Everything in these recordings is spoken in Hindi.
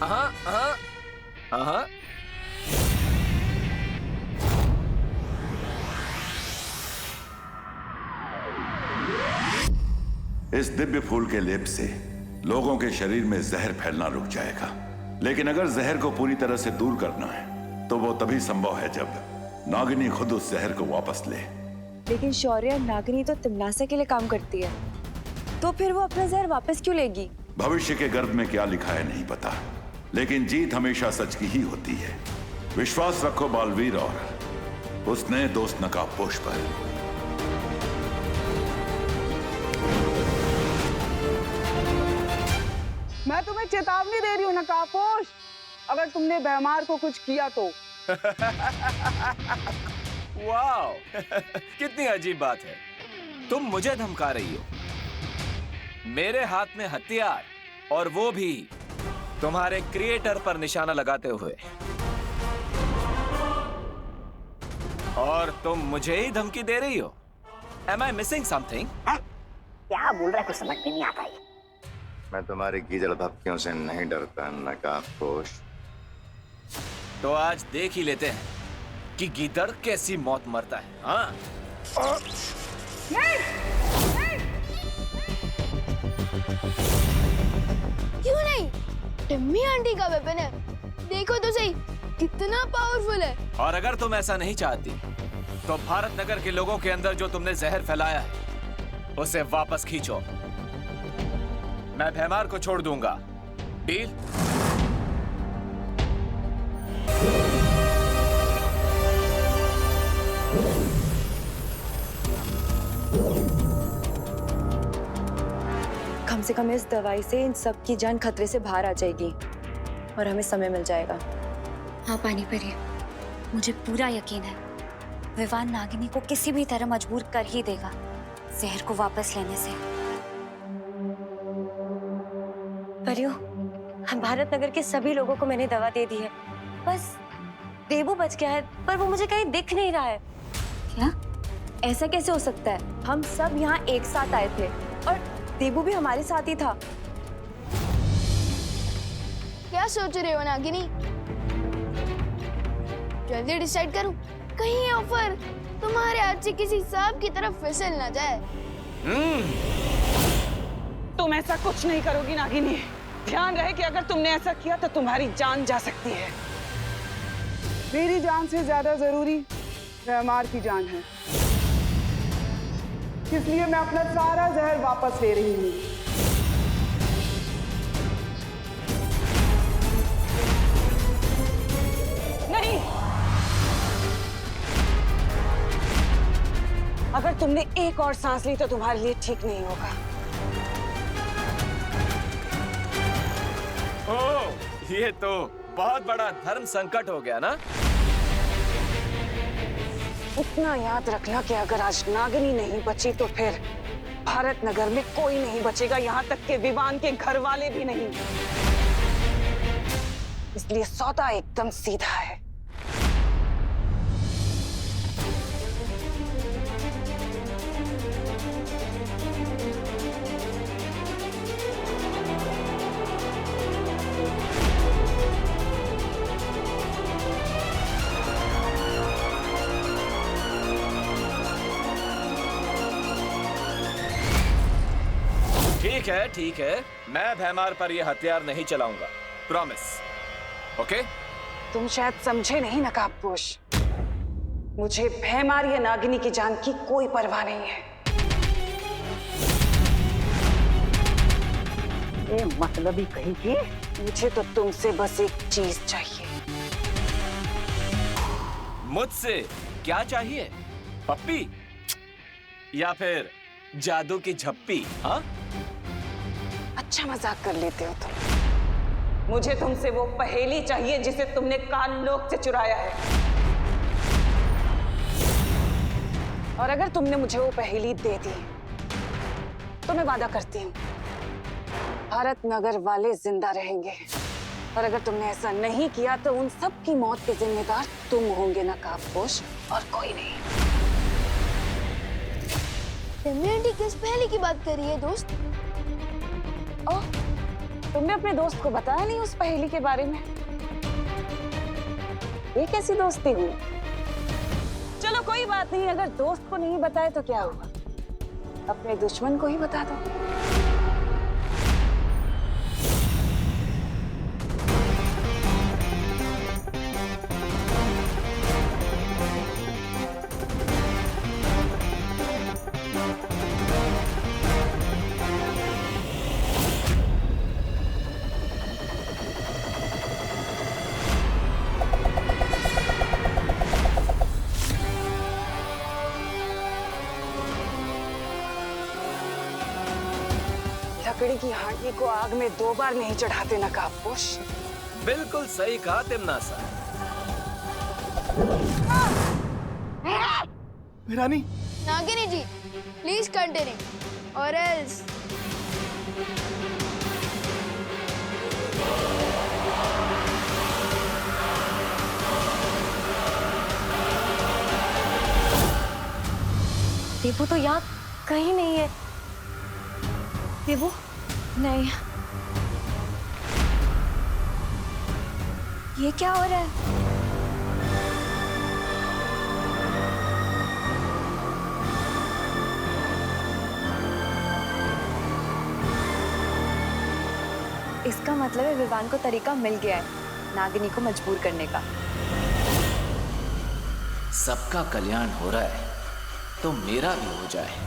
हाँ हाँ हाँ। इस दिव्य फूल के लेप से लोगों के शरीर में जहर फैलना रुक जाएगा, लेकिन अगर जहर को पूरी तरह से दूर करना है तो वो तभी संभव है जब नागिनी खुद उस जहर को वापस ले। लेकिन शौर्य, नागिनी तो तिमनासा के लिए काम करती है, तो फिर वो अपना जहर वापस क्यों लेगी? भविष्य के गर्भ में क्या लिखा है नहीं पता, लेकिन जीत हमेशा सच की ही होती है। विश्वास रखो बालवीर और उस नए दोस्त नकाबपोश पर। मैं तुम्हें चेतावनी दे रही हूँ नकाबपोश, अगर तुमने भैमार को कुछ किया तो। वाओ, कितनी अजीब बात है। तुम मुझे धमका रही हो, मेरे हाथ में हथियार, और वो भी तुम्हारे क्रिएटर पर निशाना लगाते हुए, और तुम मुझे ही धमकी दे रही हो। Am I missing something? क्या बोल रहा है कुछ समझ में नहीं आता है। मैं तुम्हारी गीदड़ धमकियों से नहीं डरता नकाबपोश। तो आज देख ही लेते हैं कि गीदड़ कैसी मौत मरता है। हाँ? नहीं, नहीं। क्यों नहीं? टिम्मी आंटी का वेपन है, देखो तो सही कितना पावरफुल है। और अगर तुम ऐसा नहीं चाहती तो भारत नगर के लोगों के अंदर जो तुमने जहर फैलाया है उसे वापस खींचो। मैं भैमार को छोड़ दूंगा। डील? कम से कम इस दवाई से इन सब की जान खतरे से बाहर आ जाएगी और हमें समय मिल जाएगा। हाँ पानी परी, मुझे पूरा यकीन है विवान नागिनी को किसी भी तरह मजबूर कर ही देगा जहर को वापस लेने से। परियों, हम भारत नगर के सभी लोगों को मैंने दवा दे दी है, बस देबू बच गया है, पर वो मुझे कहीं दिख नहीं रहा है। क्या? ऐसा कैसे हो सकता है? हम सब यहाँ एक साथ आए थे और देबू भी हमारे साथ ही था। क्या सोच रहे हो नागिनी? जल्दी डिसाइड करूं, कहीं ये ऑफर तुम्हारे हाथ से किसी सांप की तरफ फिसल ना जाए। तुम ऐसा कुछ नहीं करोगी नागिनी। ध्यान रहे कि अगर तुमने ऐसा किया तो तुम्हारी जान जा सकती है। मेरी जान से ज्यादा जरूरी भैमार की जान है, इसलिए मैं अपना सारा जहर वापस ले रही हूँ। नहीं, अगर तुमने एक और सांस ली तो तुम्हारे लिए ठीक नहीं होगा। ओह, ये तो बहुत बड़ा धर्म संकट हो गया ना। इतना याद रखना कि अगर आज नागिनी नहीं बची तो फिर भारत नगर में कोई नहीं बचेगा, यहाँ तक के विवान के घर वाले भी नहीं। इसलिए सौदा एकदम सीधा है। ठीक है, मैं भैमार पर यह हथियार नहीं चलाऊंगा, प्रॉमिस। ओके? तुम शायद समझे नहीं नकाबपोश, मुझे भैमार या नागिनी की जान की कोई परवाह नहीं है। ये मतलबी कहीं की, मुझे तो तुमसे बस एक चीज चाहिए। मुझसे क्या चाहिए? पप्पी या फिर जादू की झप्पी? हाँ? अच्छा मजाक कर लेते हो तुम। मुझे तुमसे वो पहेली चाहिए जिसे तुमने काललोक से चुराया है। और अगर तुमने मुझे वो पहेली दे दी तो मैं वादा करती हूँ भारत नगर वाले जिंदा रहेंगे, और अगर तुमने ऐसा नहीं किया तो उन सब की मौत के जिम्मेदार तुम होंगे नकाबपोश, और कोई नहीं। टिम्मी आंटी किस पहेली की बात कर रही है दोस्त? ओह, तुमने अपने दोस्त को बताया नहीं उस पहेली के बारे में? ये कैसी दोस्ती हुई? चलो कोई बात नहीं, अगर दोस्त को नहीं बताए तो क्या हुआ, अपने दुश्मन को ही बता दो। लकड़ी की हांडी को आग में 2 बार नहीं चढ़ाते नकाबपोश। बिल्कुल सही कहा तिमना सा। रानी, नागिनी जी, प्लीज कंटिन्यू और एल्स। देवू तो यहाँ कहीं नहीं है। देवू नहीं, ये क्या हो रहा है? इसका मतलब है विवान को तरीका मिल गया है नागिनी को मजबूर करने का। सबका कल्याण हो रहा है तो मेरा भी हो जाए।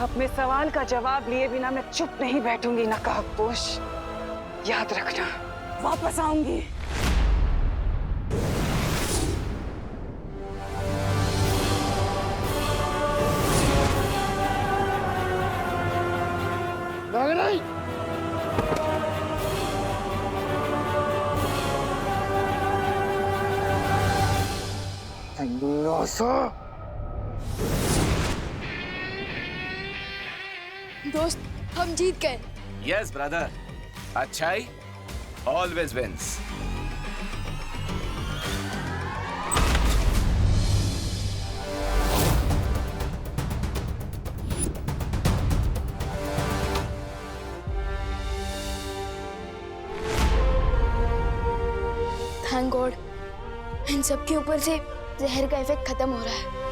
अपने सवाल का जवाब लिए बिना मैं चुप नहीं बैठूंगी नकाबपोश। याद रखना, वापस आऊंगी। नागिनी, दोस्त, हम जीत गए। यस ब्रदर, अच्छाई ऑलवेज विंस। थैंक गॉड, इन सब के ऊपर से जहर का इफेक्ट खत्म हो रहा है।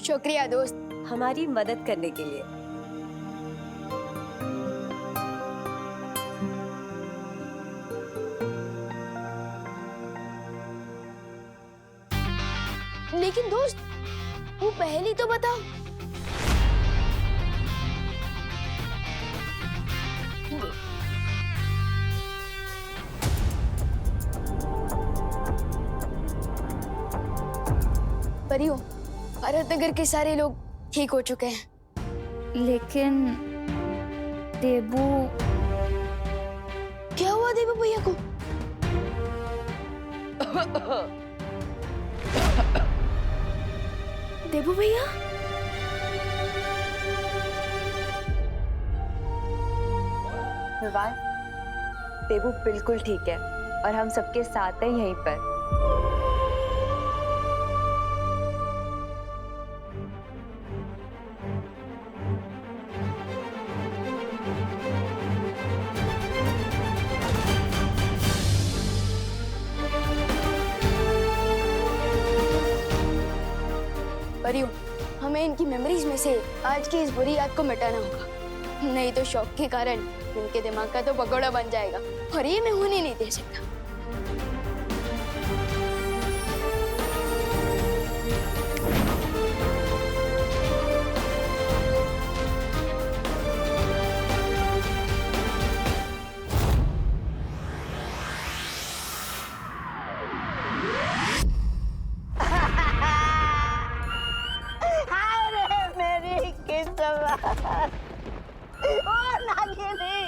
शुक्रिया दोस्त, हमारी मदद करने के लिए। लेकिन दोस्त, वो पहेली तो बताओ। परियों, भारत नगर के सारे लोग ठीक हो चुके हैं। लेकिन देबू, क्या हुआ देबू भैया को? देबू भैया? विवान, देबू बिल्कुल ठीक है और हम सबके साथ हैं यहीं पर। परियों, हमें इनकी मेमोरीज में से आज की इस बुरी याद को मिटाना होगा, नहीं तो शौक के कारण इनके दिमाग का तो पकौड़ा बन जाएगा और ये मैं होने नहीं दे सकता। ओ नागिनी,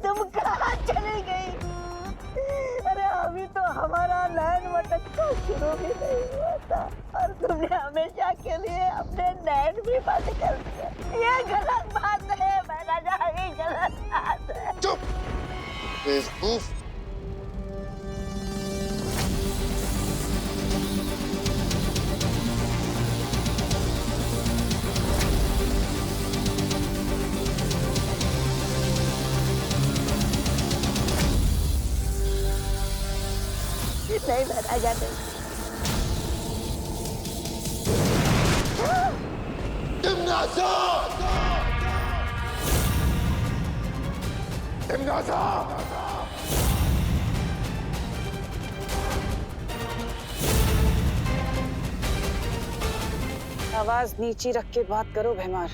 तुम कहाँ चली गई? अरे अभी भी नहीं होता और तुमने हमेशा के लिए अपने नैन भी बंद कर दिया। ये गलत बात है मैना जा, ये गलत बात है। चुप बेवकूफ। नहीं मैना जा, नहीं। आवाज नीची रख के बात करो भैमार।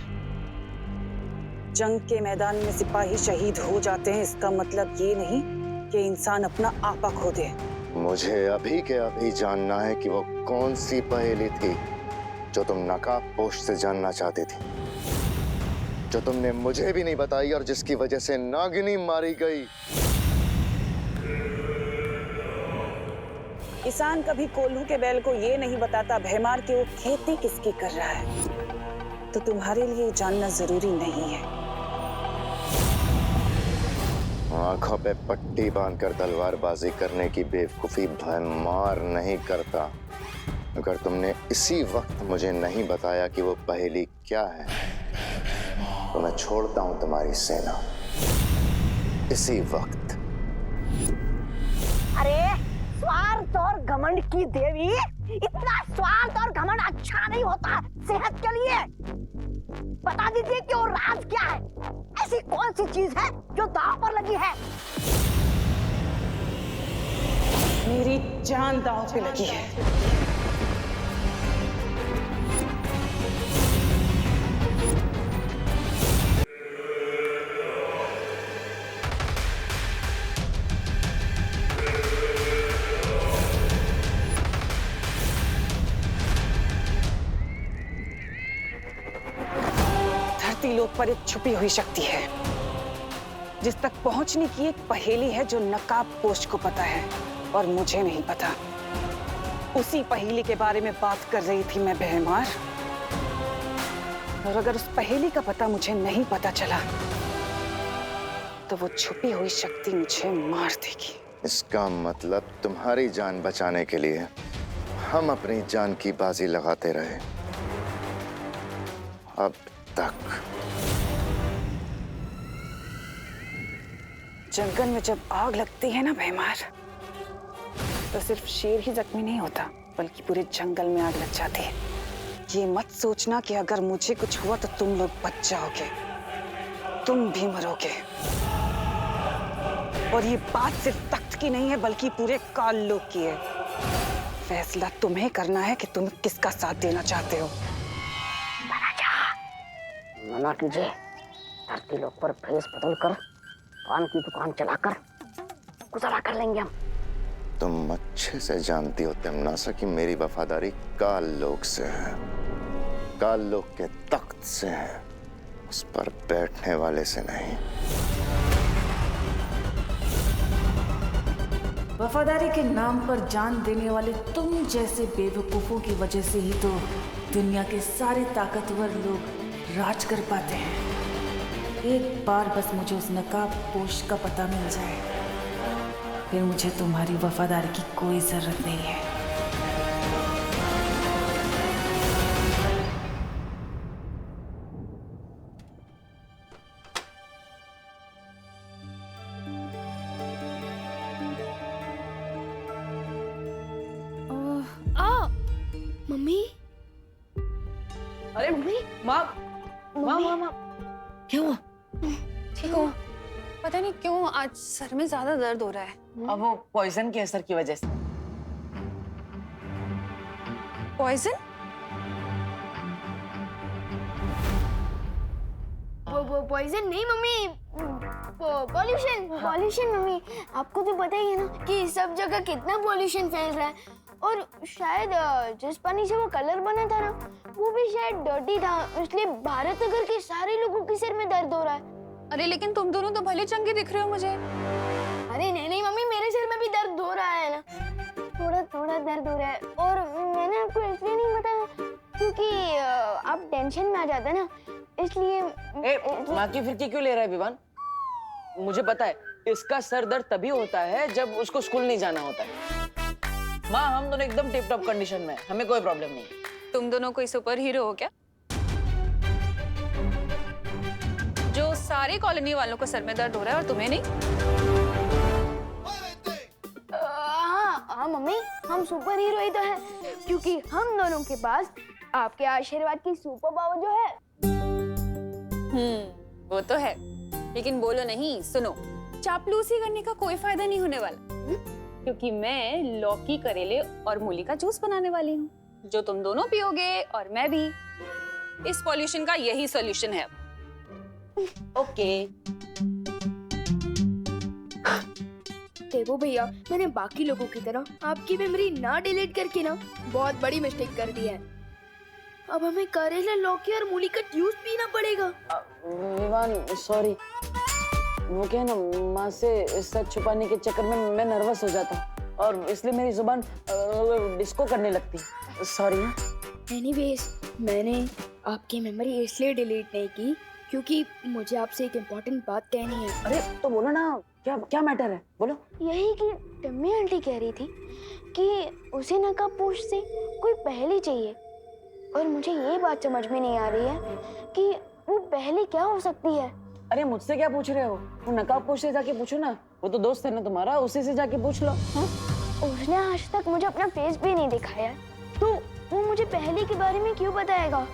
जंग के मैदान में सिपाही शहीद हो जाते हैं, इसका मतलब ये नहीं कि इंसान अपना आपा खो दे। मुझे अभी के अभी जानना है कि वो कौन सी पहेली थी जो तुम नकाबपोश से जानना चाहती थी, जो तुमने मुझे भी नहीं बताई और जिसकी वजह से नागिनी मारी गई। किसान कभी कोल्हू के बैल को ये नहीं बताता भैमार कि वो खेती किसकी कर रहा है, तो तुम्हारे लिए जानना जरूरी नहीं है। आंखों पे पट्टी बांधकर तलवारबाजी करने की बेवकूफी भैमार नहीं करता। अगर तुमने इसी वक्त मुझे नहीं बताया कि वो पहेली क्या है, तो मैं छोड़ता हूं तुम्हारी सेना इसी वक्त। अरे स्वार्थ और घमंड की देवी, इतना स्वार्थ और घमंड अच्छा नहीं होता सेहत के लिए। बता दीजिए कि वो राज क्या है, ऐसी कौन सी चीज है जो दांव पर लगी है। मेरी जान दांव पे लगी है। लोक पर एक छुपी हुई शक्ति है जिस तक पहुंचने की एक पहेली है जो नकाबपोश को पता है और मुझे नहीं पता। उसी पहेली के बारे में बात कर रही थी मैं भैमार। और अगर उस पहेली का पता मुझे नहीं पता चला तो वो छुपी हुई शक्ति मुझे मार देगी। इसका मतलब तुम्हारी जान बचाने के लिए हम अपनी जान की बाजी लगाते रहे अब तक। जंगल में जब आग लगती है ना भैमार, तो सिर्फ शेर ही जख्मी नहीं होता बल्कि पूरे जंगल में आग लग जाती है। ये मत सोचना कि अगर मुझे कुछ हुआ तो तुम लोग बच जाओगे, तुम भी मरोगे। और ये बात सिर्फ तख्त की नहीं है बल्कि पूरे काल लोक की है। फैसला तुम्हें करना है कि तुम किसका साथ देना चाहते हो। मना कीजिए, धरती लोक पर भेष बदल कर पान की दुकान चलाकर गुजारा कर लेंगे हम। तुम अच्छे से जानती हो तिमनासा कि मेरी वफादारी काल लोक से है, काल लोक के तख्त से है, उस पर बैठने वाले से नहीं। वफादारी के नाम पर जान देने वाले तुम जैसे बेवकूफों की वजह से ही तो दुनिया के सारे ताकतवर लोग राज कर पाते हैं। एक बार बस मुझे उस नकाबपोश का पता मिल जाए, फिर मुझे तुम्हारी वफादारी की कोई जरूरत नहीं है। मम्मी, अरे मम्मी, माँ, मम्मी, क्या हुआ? ठीक हो? पता नहीं क्यों आज सर में ज्यादा दर्द हो रहा है। अब वो पॉइजन के असर की वजह से। पॉइजन? वो पॉइजन नहीं मम्मी, पॉल्यूशन। पॉल्यूशन मम्मी, आपको तो पता ही है ना कि सब जगह कितना पॉल्यूशन फैल रहा है। और शायद जिस पानी से वो कलर बना था ना, वो भी शायद डर्टी था, इसलिए भारत नगर के सारे लोगों के सिर में दर्द हो रहा है। अरे लेकिन तुम दोनों तो भले चंगे दिख रहे हो मुझे। अरे नहीं नहीं मम्मी, मेरे सिर में भी दर्द हो रहा है ना, थोड़ा थोड़ा दर्द हो रहा है और मैंने आपको इसलिए नहीं बताया क्योंकि आप टेंशन में आ जाते हैं ना, इसलिए। माँ की फिरकी क्यों ले रहा है विवान? मुझे पता है इसका सर दर्द तभी होता है जब उसको स्कूल नहीं जाना होता है। माँ हम दोनों एकदम टिप टॉप कंडीशन में, हमें कोई प्रॉब्लम नहीं। तुम दोनों कोई सुपर हीरो हो क्या, जो सारी कॉलोनी वालों को सर में दर्द हो रहा है और तुम्हें नहीं? हाँ मम्मी, हम सुपर हीरो ही तो है क्योंकि हम दोनों के पास आपके आशीर्वाद की सुपर पावर जो है। वो तो है, लेकिन बोलो नहीं, सुनो, चापलूसी करने का कोई फायदा नहीं होने वाला, क्योंकि मैं लौकी, करेले और मूली का जूस बनाने वाली हूँ, जो तुम दोनों पियोगे और मैं भी। इस पॉल्यूशन का यही सॉल्यूशन है। ओके। देवो भैया, मैंने बाकी लोगों की तरह आपकी मेमोरी ना डिलीट करके ना बहुत बड़ी मिस्टेक कर दी है। अब हमें करेला, लौकी और मूली का जूस पीना पड़ेगा। विवान सॉरी, वो क्या है ना, माँ से सच छुपाने के चक्कर में मैं नर्वस हो जाता और इसलिए मेरी जुबान डिस्को करने लगती। सॉरी। एनीवेज, मैंने आपकी मेमोरी इसलिए डिलीट नहीं की क्योंकि मुझे आपसे एक इम्पोर्टेंट बात कहनी है। अरे तो बोलो ना, क्या क्या मैटर है, बोलो। यही कि टम्मी आंटी कह रही थी कि उसे नकाबपोश से कोई पहेली चाहिए और मुझे ये बात समझ में नहीं आ रही है कि वो पहेली क्या हो सकती है। अरे मुझसे क्या पूछ रहे हो? वो नकाबपोश से जाके पूछो ना, वो तो दोस्त है ना तुम्हारा, उसी से जाके पूछ लो। उसने आज तक मुझे अपना फेस भी नहीं दिखाया, तो वो मुझे पहेली के बारे में क्यों बताएगा?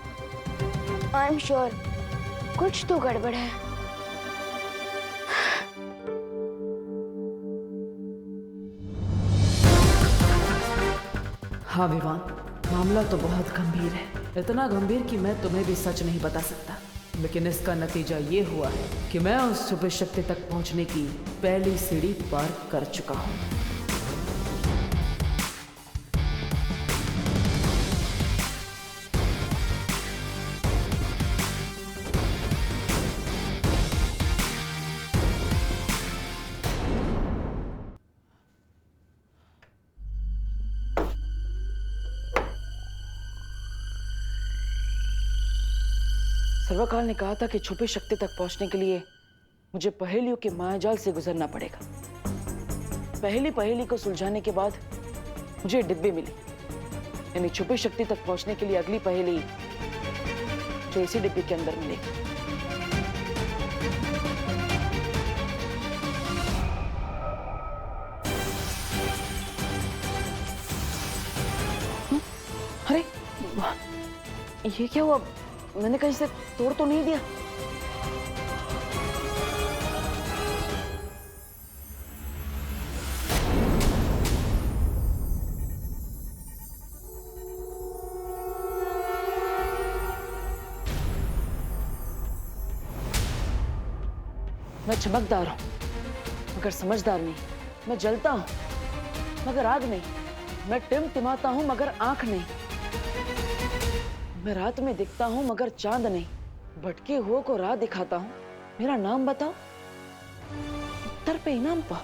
आई एम श्योर कुछ तो गड़बड़ है। हाँ विवान, मामला तो बहुत गंभीर है, इतना गंभीर कि मैं तुम्हें भी सच नहीं बता सकता, लेकिन इसका नतीजा ये हुआ है कि मैं उस छुपी शक्ति तक पहुंचने की पहली सीढ़ी पार कर चुका हूँ। सर्वकाल ने कहा था कि छुपी शक्ति तक पहुंचने के लिए मुझे पहेलियों के मायाजाल से गुजरना पड़ेगा। पहेली को सुलझाने के बाद मुझे डिब्बी मिली, यानी छुपी शक्ति तक पहुंचने के लिए अगली पहेली जो इसी डिब्बी के अंदर मिलेगी। अरे ये क्या हुआ? मैंने कहीं से तोड़ तो नहीं दिया? मैं चमकदार हूं मगर समझदार नहीं, मैं जलता हूं मगर आग नहीं, मैं टिमटिमाता हूं मगर आंख नहीं, मैं रात में दिखता हूं मगर चांद नहीं, भटके हुओं को राह दिखाता हूं। मेरा नाम बताओ, उत्तर पे इनाम पाओ।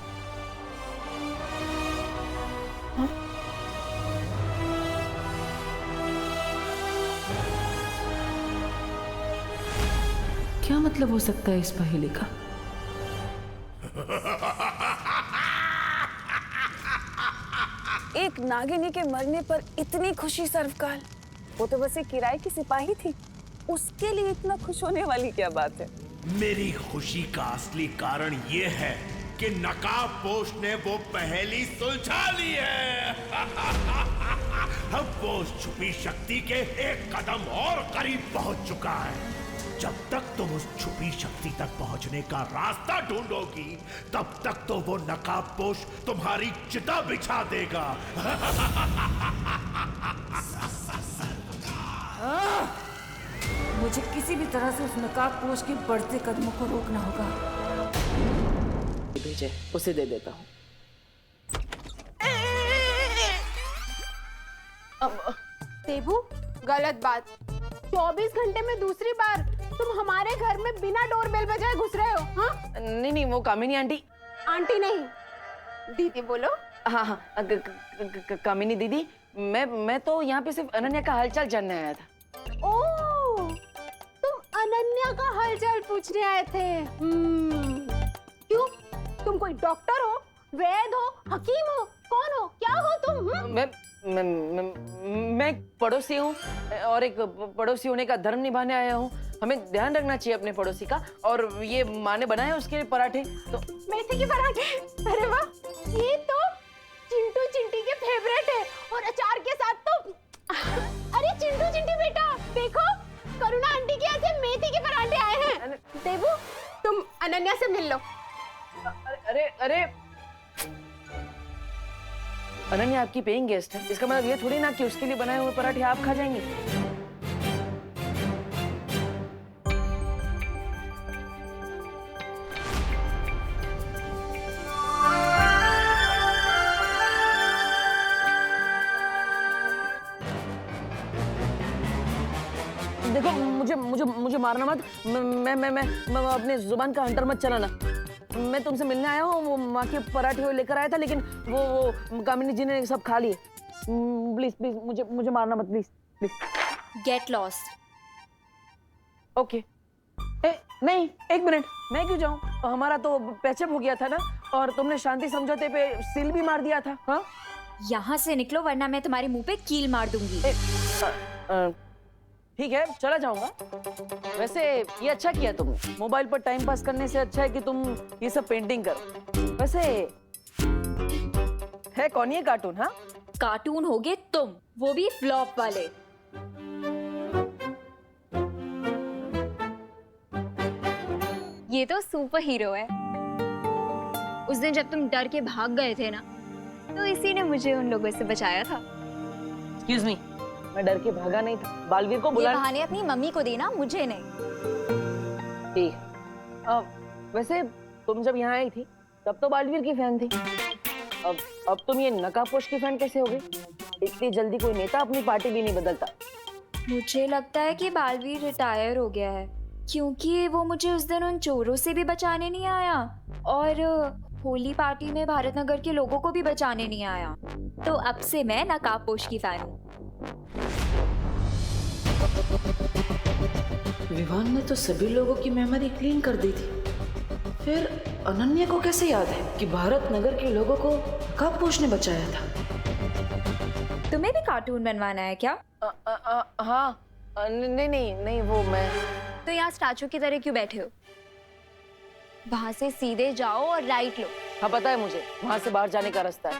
हाँ? क्या मतलब हो सकता है इस पहेली का? एक नागिनी के मरने पर इतनी खुशी सर्वकाल, वो तो बस एक किराए की सिपाही थी, उसके लिए इतना खुश होने वाली क्या बात है? मेरी खुशी का असली कारण ये है कि नकाबपोश ने वो पहेली सुलझा ली है। अब वो उस छुपी शक्ति के एक कदम और करीब पहुंच चुका है। जब तक तुम उस छुपी शक्ति तक पहुंचने का रास्ता ढूंढोगी, तब तक तो वो नकाबपोश तुम्हारी चिता बिछा देगा। मुझे किसी भी तरह से उस नकाबपोश के बढ़ते कदमों को रोकना होगा। भेजे, उसे दे देता हूँ। देबू, गलत बात। 24 घंटे में दूसरी बार तुम हमारे घर में बिना डोरबेल बजाए घुस रहे हो। हाँ? नहीं, वो कामिनी आंटी। आंटी नहीं, दीदी बोलो। हाँ हाँ, कामिनी दीदी, मैं तो यहाँ पे सिर्फ अनन्या का हालचाल जानने आया था। ओह, तुम अनन्या का हालचाल पूछने आए थे? क्यों? तुम कोई डॉक्टर हो, वैद हो, हकीम हो, कौन हो, क्या हो तुम? मैं एक पड़ोसी हूँ और एक पड़ोसी होने का धर्म निभाने आया हूँ। हमें ध्यान रखना चाहिए अपने पड़ोसी का। और ये माँ ने बनाए उसके पराठे तो। मेथी के पराठे? अरे वाह, ये तो चिंटू चिंटी के फेवरेट है। और अचार के साथ तो अरे चिंटू चिंटी बेटा, देखो करुणा आंटी के यहाँ से मेथी के पराठे आए हैं। देवू, तुम अनन्या से मिल लो। अरे अरे, अनन्या आपकी पेइंग गेस्ट है, इसका मतलब ये थोड़ी ना कि उसके लिए बनाए हुए पराठे आप खा जाएंगे। देखो, मुझे मारना मत। मैं अपने जुबान का हंटर मत चलाना। मैं तुमसे मिलने आया हूँ, वो माँ के पराठे लेकर आया था, लेकिन वो कामिनी जी ने सब खा लिए। प्लीज प्लीज मुझे मारना मत, please please. Get lost. Okay. नहीं, एक मिनट, मैं क्यों जाऊँ? हमारा तो पैचअप हो गया था ना, और तुमने शांति समझौते पे सील भी मार दिया था। हाँ, यहाँ से निकलो वरना मैं तुम्हारे मुंह पे कील मार दूंगी। ठीक है, चला जाऊंगा। वैसे ये अच्छा किया तुमने, मोबाइल पर टाइम पास करने से अच्छा है कि तुम ये सब पेंटिंग करो। वैसे है कौन ये कार्टून? हाँ, कार्टून होगे तुम, वो भी फ्लॉप वाले। ये तो सुपर हीरो है। उस दिन जब तुम डर के भाग गए थे ना, तो इसी ने मुझे उन लोगों से बचाया था। एक्सक्यूज मी, मैं डर के भागा नहीं था, बालवीर को बुला। ये बहाने अपनी मम्मी को देना, मुझे नहीं। ठीक। वैसे तुम जब यहाँ आई थी तब तो बालवीर की फैन थी। अब तुम ये नकाबपोश की फैन कैसे हो गई? इतनी जल्दी कोई नेता अपनी पार्टी भी नहीं बदलता। मुझे लगता है कि बालवीर रिटायर हो गया है, क्योंकि वो मुझे उस दिन उन चोरों से भी बचाने नहीं आया और होली पार्टी में भारत नगर के लोगों को भी बचाने नहीं आया। तो अब से मैं नकाबपोश की फैन हूँ। विवान ने तो सभी लोगों की मेमोरी क्लीन कर दी थी, फिर अनन्या को कैसे याद है कि भारत नगर के लोगों को नकाबपोश ने बचाया था? तुम्हें भी कार्टून बनवाना है क्या? हाँ, नहीं, वो मैं। तो यहाँ स्टैचू की तरह क्यों बैठे हो? वहां से सीधे जाओ और राइट लो। हाँ, पता है मुझे, वहां से बाहर जाने का रास्ता है।